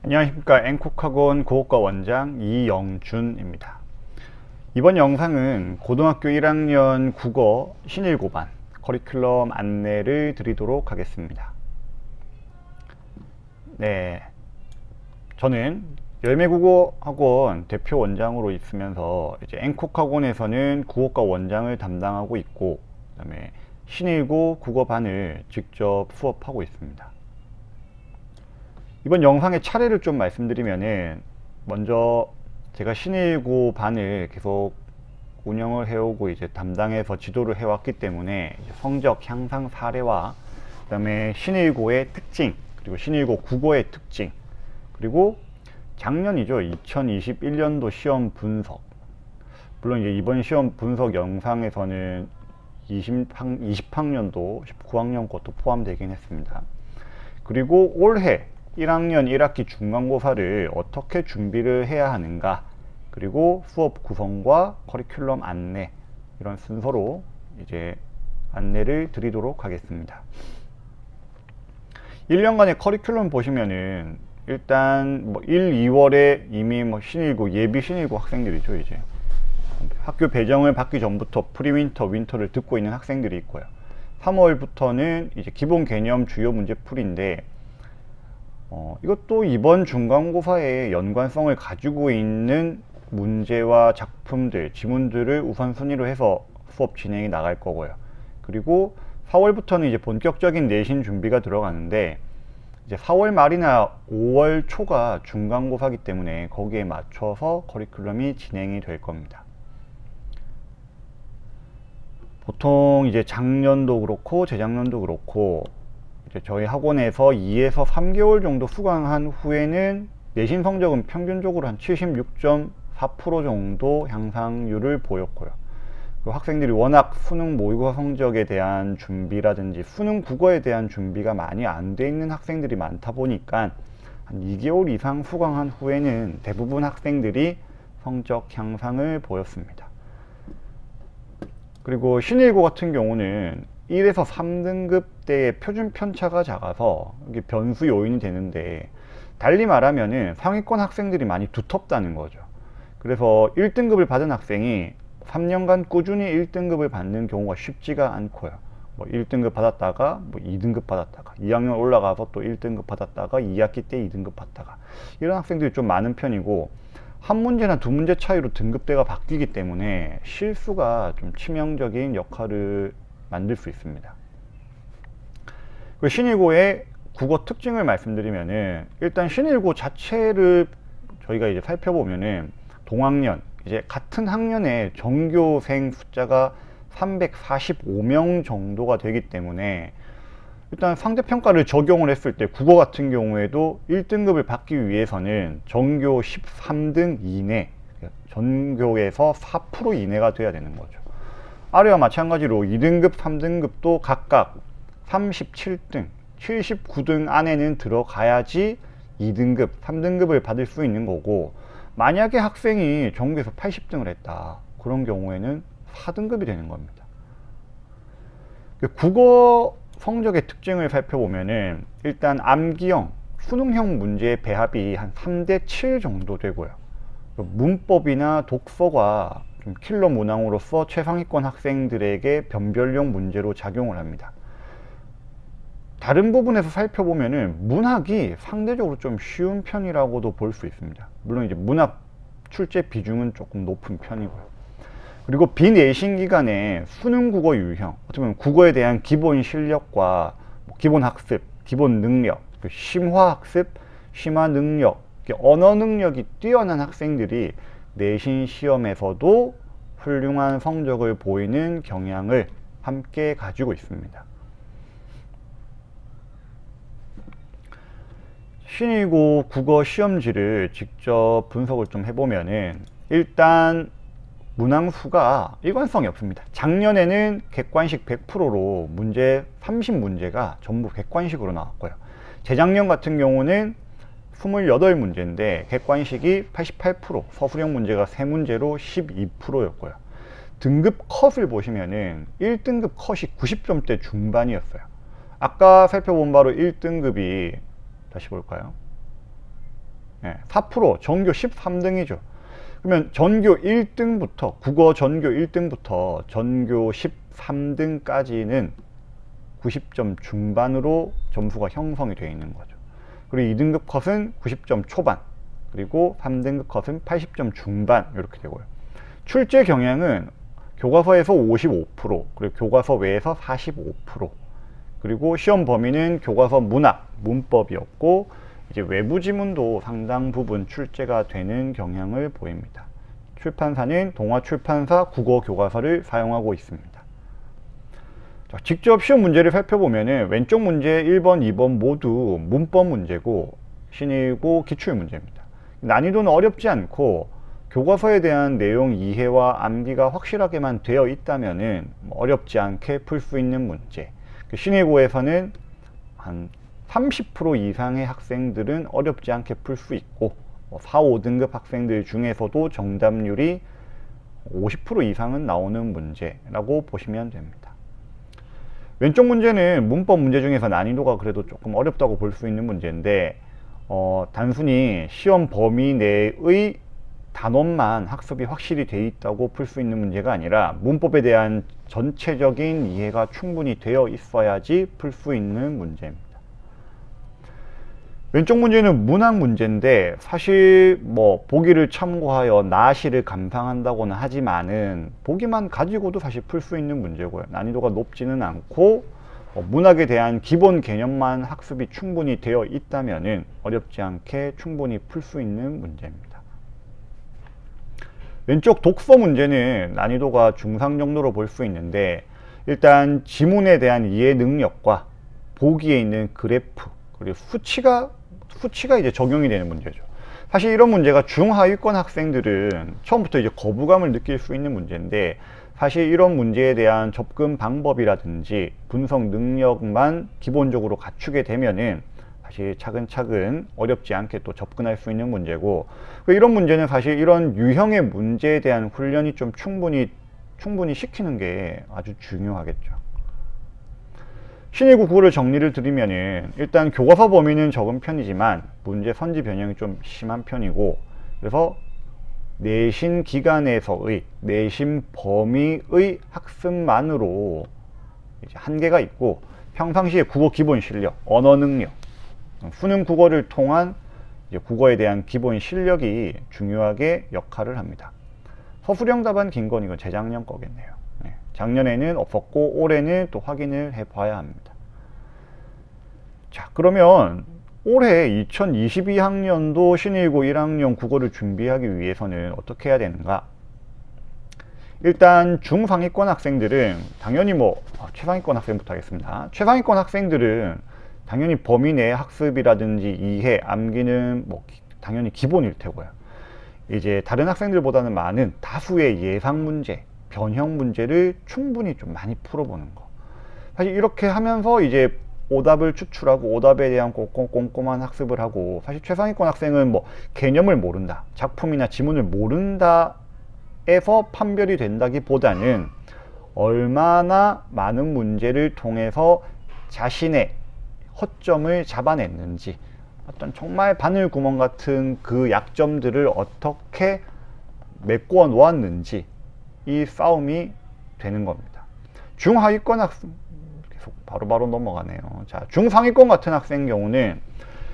안녕하십니까. 앵콕학원 고학과 원장 이영준입니다. 이번 영상은 고등학교 1학년 국어 신일고반 커리큘럼 안내를 드리도록 하겠습니다. 네, 저는 열매국어학원 대표 원장으로 있으면서 이제 앵콕학원에서는 국어과 원장을 담당하고 있고, 그 다음에 신일고 국어반을 직접 수업하고 있습니다. 이번 영상의 차례를 좀 말씀드리면은, 먼저 제가 신일고 반을 계속 운영을 해오고 이제 담당해서 지도를 해왔기 때문에 성적 향상 사례와 그 다음에 신일고의 특징, 그리고 신일고 국어의 특징, 그리고 작년이죠, 2021년도 시험 분석. 물론 이제 이번 시험 분석 영상에서는 20학년도 19학년 것도 포함되긴 했습니다. 그리고 올해 1학년 1학기 중간고사를 어떻게 준비를 해야 하는가, 그리고 수업 구성과 커리큘럼 안내, 이런 순서로 이제 안내를 드리도록 하겠습니다. 1년간의 커리큘럼 보시면은 일단 1, 2월에 이미 신일고, 예비 신일고 학생들이죠. 이제 학교 배정을 받기 전부터 프리윈터, 윈터를 듣고 있는 학생들이 있고요. 3월부터는 이제 기본 개념 주요 문제 풀이인데, 이것도 이번 중간고사의 연관성을 가지고 있는 문제와 작품들, 지문들을 우선순위로 해서 수업 진행이 나갈 거고요. 그리고 4월부터는 이제 본격적인 내신 준비가 들어가는데, 이제 4월 말이나 5월 초가 중간고사이기 때문에 거기에 맞춰서 커리큘럼이 진행이 될 겁니다. 보통 이제 작년도 그렇고 재작년도 그렇고 이제 저희 학원에서 2에서 3개월 정도 수강한 후에는 내신 성적은 평균적으로 한 76.4% 정도 향상률을 보였고요. 학생들이 워낙 수능 모의고사 성적에 대한 준비라든지 수능 국어에 대한 준비가 많이 안 돼 있는 학생들이 많다 보니까 한 2개월 이상 수강한 후에는 대부분 학생들이 성적 향상을 보였습니다. 그리고 신일고 같은 경우는 1에서 3등급 때의 표준 편차가 작아서 이게 변수 요인이 되는데, 달리 말하면은 상위권 학생들이 많이 두텁다는 거죠. 그래서 1등급을 받은 학생이 3년간 꾸준히 1등급을 받는 경우가 쉽지가 않고요. 1등급 받았다가 2등급 받았다가 2학년 올라가서 또 1등급 받았다가 2학기 때 2등급 받다가, 이런 학생들이 좀 많은 편이고, 한 문제나 두 문제 차이로 등급대가 바뀌기 때문에 실수가 좀 치명적인 역할을 만들 수 있습니다. 신일고의 국어 특징을 말씀드리면은, 일단 신일고 자체를 저희가 이제 살펴보면은 동학년, 이제 같은 학년에 전교생 숫자가 345명 정도가 되기 때문에, 일단 상대평가를 적용을 했을 때 국어 같은 경우에도 1등급을 받기 위해서는 전교 13등 이내, 전교에서 4% 이내가 돼야 되는 거죠. 아래와 마찬가지로 2등급, 3등급도 각각 37등, 79등 안에는 들어가야지 2등급, 3등급을 받을 수 있는 거고, 만약에 학생이 전교에서 80등을 했다, 그런 경우에는 4등급이 되는 겁니다. 국어 성적의 특징을 살펴보면은, 일단 암기형, 수능형 문제의 배합이 한 3대7 정도 되고요. 문법이나 독서가 좀 킬러 문항으로서 최상위권 학생들에게 변별력 문제로 작용을 합니다. 다른 부분에서 살펴보면은 문학이 상대적으로 좀 쉬운 편이라고도 볼 수 있습니다. 물론 이제 문학 출제 비중은 조금 높은 편이고요. 그리고 비내신 기간에 수능 국어 유형, 어떻게 보면 국어에 대한 기본 실력과 기본 학습, 기본 능력, 심화 학습, 심화 능력, 언어 능력이 뛰어난 학생들이 내신 시험에서도 훌륭한 성적을 보이는 경향을 함께 가지고 있습니다. 신일고 국어 시험지를 직접 분석을 좀 해보면은, 일단 문항수가 일관성이 없습니다. 작년에는 객관식 100%로 문제 30문제가 전부 객관식으로 나왔고요. 재작년 같은 경우는 28문제인데 객관식이 88%, 서술형 문제가 3문제로 12%였고요. 등급 컷을 보시면은 1등급 컷이 90점대 중반이었어요. 아까 살펴본 바로 1등급이 다시 볼까요? 4%, 전교 13등이죠. 그러면 전교 1등부터, 국어 전교 1등부터 전교 13등까지는 90점 중반으로 점수가 형성이 되어 있는 거죠. 그리고 2등급 컷은 90점 초반, 그리고 3등급 컷은 80점 중반 이렇게 되고요. 출제 경향은 교과서에서 55%, 그리고 교과서 외에서 45%, 그리고 시험 범위는 교과서 문학, 문법이었고, 이제 외부 지문도 상당 부분 출제가 되는 경향을 보입니다. 출판사는 동아출판사 국어 교과서를 사용하고 있습니다. 자, 직접 시험 문제를 살펴보면 왼쪽 문제 1번, 2번 모두 문법 문제고 신일고 기출 문제입니다. 난이도는 어렵지 않고 교과서에 대한 내용 이해와 암기가 확실하게만 되어 있다면 어렵지 않게 풀 수 있는 문제. 신일고에서는 한 30% 이상의 학생들은 어렵지 않게 풀 수 있고 4, 5등급 학생들 중에서도 정답률이 50% 이상은 나오는 문제라고 보시면 됩니다. 왼쪽 문제는 문법 문제 중에서 난이도가 그래도 조금 어렵다고 볼 수 있는 문제인데 단순히 시험 범위 내의 단원만 학습이 확실히 돼 있다고 풀 수 있는 문제가 아니라 문법에 대한 전체적인 이해가 충분히 되어 있어야지 풀 수 있는 문제입니다. 왼쪽 문제는 문학 문제인데 사실 보기를 참고하여 나시를 감상한다고는 하지만은 보기만 가지고도 사실 풀 수 있는 문제고요. 난이도가 높지는 않고 문학에 대한 기본 개념만 학습이 충분히 되어 있다면은 어렵지 않게 충분히 풀 수 있는 문제입니다. 왼쪽 독서 문제는 난이도가 중상 정도로 볼 수 있는데 일단 지문에 대한 이해 능력과 보기에 있는 그래프 그리고 수치가 이제 적용이 되는 문제죠. 사실 이런 문제가 중하위권 학생들은 처음부터 이제 거부감을 느낄 수 있는 문제인데 사실 이런 문제에 대한 접근 방법이라든지 분석 능력만 기본적으로 갖추게 되면은 사실 차근차근 어렵지 않게 또 접근할 수 있는 문제고, 이런 문제는 사실 이런 유형의 문제에 대한 훈련이 좀 충분히 시키는 게 아주 중요하겠죠. 신일고 국어를 정리를 드리면은 일단 교과서 범위는 적은 편이지만 문제 선지 변형이 좀 심한 편이고, 그래서 내신 기간에서의 내신 범위의 학습만으로 이제 한계가 있고, 평상시에 국어 기본 실력, 언어 능력, 수능 국어를 통한 이제 국어에 대한 기본 실력이 중요하게 역할을 합니다. 서술형 답안 긴 건 이건 재작년 거겠네요. 작년에는 없었고 올해는 또 확인을 해 봐야 합니다. 자, 그러면 올해 2022학년도 신일고 1학년 국어를 준비하기 위해서는 어떻게 해야 되는가? 일단 중상위권 학생들은 당연히 최상위권 학생부터 하겠습니다. 최상위권 학생들은 당연히 범위 내 학습이라든지 이해, 암기는 당연히 기본일 테고요. 이제 다른 학생들보다는 많은 다수의 예상 문제, 변형 문제를 충분히 좀 많이 풀어보는 거. 사실 이렇게 하면서 이제 오답을 추출하고 오답에 대한 꼼꼼한 학습을 하고, 사실 최상위권 학생은 개념을 모른다, 작품이나 지문을 모른다 에서 판별이 된다기보다는 얼마나 많은 문제를 통해서 자신의 허점을 잡아냈는지, 어떤 정말 바늘구멍 같은 그 약점들을 어떻게 메꿔 놓았는지, 이 싸움이 되는 겁니다. 중하위권 학생, 계속 바로바로 넘어가네요. 자, 중상위권 같은 학생 경우는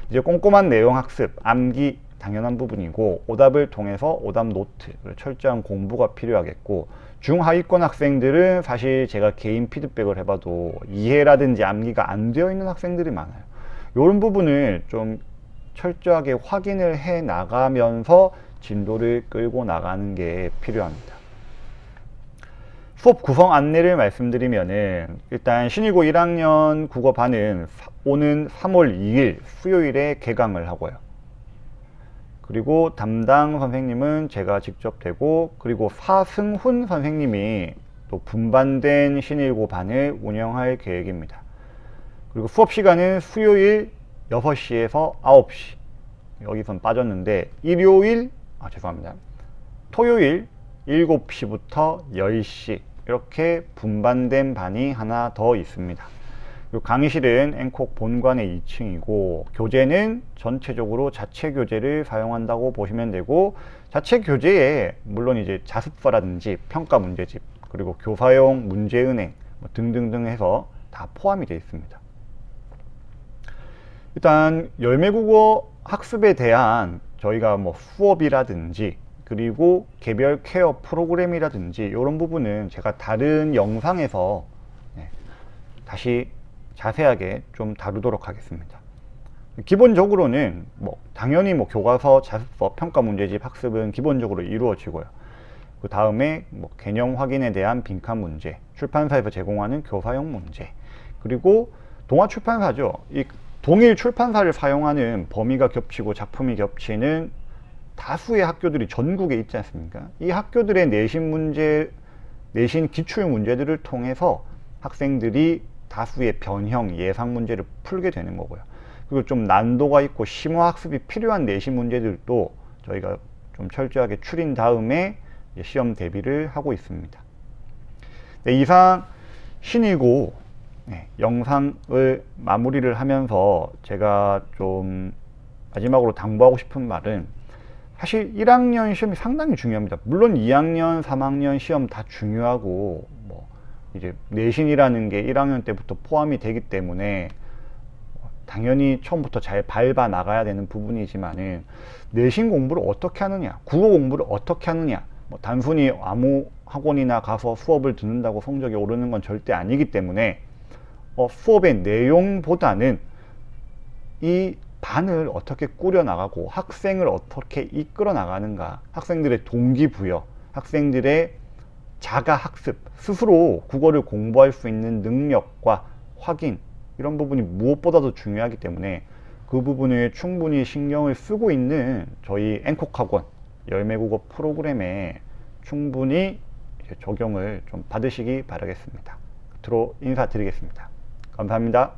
이제 꼼꼼한 내용 학습, 암기 당연한 부분이고, 오답을 통해서 오답 노트를 철저한 공부가 필요하겠고, 중하위권 학생들은 사실 제가 개인 피드백을 해봐도 이해라든지 암기가 안 되어 있는 학생들이 많아요. 이런 부분을 좀 철저하게 확인을 해 나가면서 진도를 끌고 나가는 게 필요합니다. 수업 구성 안내를 말씀드리면은, 일단 신일고 1학년 국어반은 오는 3월 2일 수요일에 개강을 하고요. 그리고 담당 선생님은 제가 직접 되고, 그리고 사승훈 선생님이 또 분반된 신일고 반을 운영할 계획입니다. 그리고 수업 시간은 수요일 6시에서 9시, 여기선 빠졌는데 토요일 7시부터 10시 이렇게 분반된 반이 하나 더 있습니다. 그리고 강의실은 앵콕 본관의 2층이고 교재는 전체적으로 자체 교재를 사용한다고 보시면 되고, 자체 교재에 물론 이제 자습서라든지 평가 문제집, 그리고 교사용 문제은행 뭐 등등등 해서 다 포함이 되어 있습니다. 일단 열매국어 학습에 대한 저희가 뭐 수업이라든지 그리고 개별 케어 프로그램이라든지 이런 부분은 제가 다른 영상에서 다시 자세하게 좀 다루도록 하겠습니다. 기본적으로는 뭐 당연히 뭐 교과서, 자습서, 평가 문제집 학습은 기본적으로 이루어지고요. 그 다음에 뭐 개념 확인에 대한 빈칸 문제, 출판사에서 제공하는 교사용 문제, 그리고 동화 출판사죠. 이 동일 출판사를 사용하는 범위가 겹치고 작품이 겹치는 다수의 학교들이 전국에 있지 않습니까? 이 학교들의 내신 기출 문제들을 통해서 학생들이 다수의 변형, 예상 문제를 풀게 되는 거고요. 그리고 좀 난도가 있고 심화 학습이 필요한 내신 문제들도 저희가 좀 철저하게 추린 다음에 시험 대비를 하고 있습니다. 네, 이상 신이고 영상을 마무리를 하면서 제가 좀 마지막으로 당부하고 싶은 말은, 사실 1학년 시험이 상당히 중요합니다. 물론 2학년, 3학년 시험 다 중요하고 뭐 이제 내신이라는 게 1학년 때부터 포함이 되기 때문에 당연히 처음부터 잘 밟아 나가야 되는 부분이지만은, 내신 공부를 어떻게 하느냐, 국어 공부를 어떻게 하느냐, 뭐 단순히 아무 학원이나 가서 수업을 듣는다고 성적이 오르는 건 절대 아니기 때문에 수업의 내용보다는 이 반을 어떻게 꾸려 나가고 학생을 어떻게 이끌어 나가는가, 학생들의 동기부여, 학생들의 자가 학습, 스스로 국어를 공부할 수 있는 능력과 확인, 이런 부분이 무엇보다도 중요하기 때문에 그 부분을 충분히 신경을 쓰고 있는 저희 앵콕 학원 열매국어 프로그램에 충분히 적용을 좀 받으시기 바라겠습니다. 끝으로 인사드리겠습니다. 감사합니다.